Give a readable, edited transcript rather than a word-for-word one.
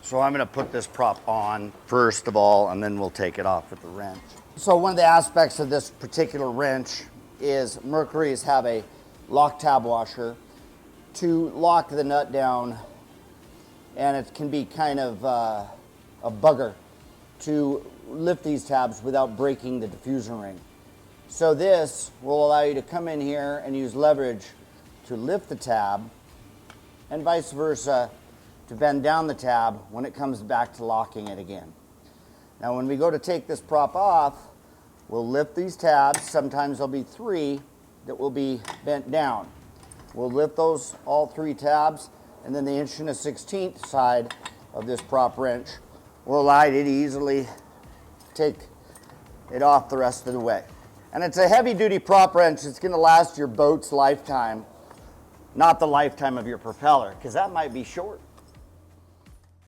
So I'm gonna put this prop on first of all, and then we'll take it off with the wrench. So one of the aspects of this particular wrench is Mercury's have a lock tab washer to lock the nut down, and it can be kind of a bugger to lift these tabs without breaking the diffusion ring. So this will allow you to come in here and use leverage to lift the tab, and vice versa to bend down the tab when it comes back to locking it again. Now when we go to take this prop off, we'll lift these tabs. Sometimes there'll be 3 that will be bent down. We'll lift those all 3 tabs, and then the 1 1/16 side of this prop wrench will allow you to easily take it off the rest of the way. And it's a heavy duty prop wrench. It's gonna last your boat's lifetime, not the lifetime of your propeller, because that might be short.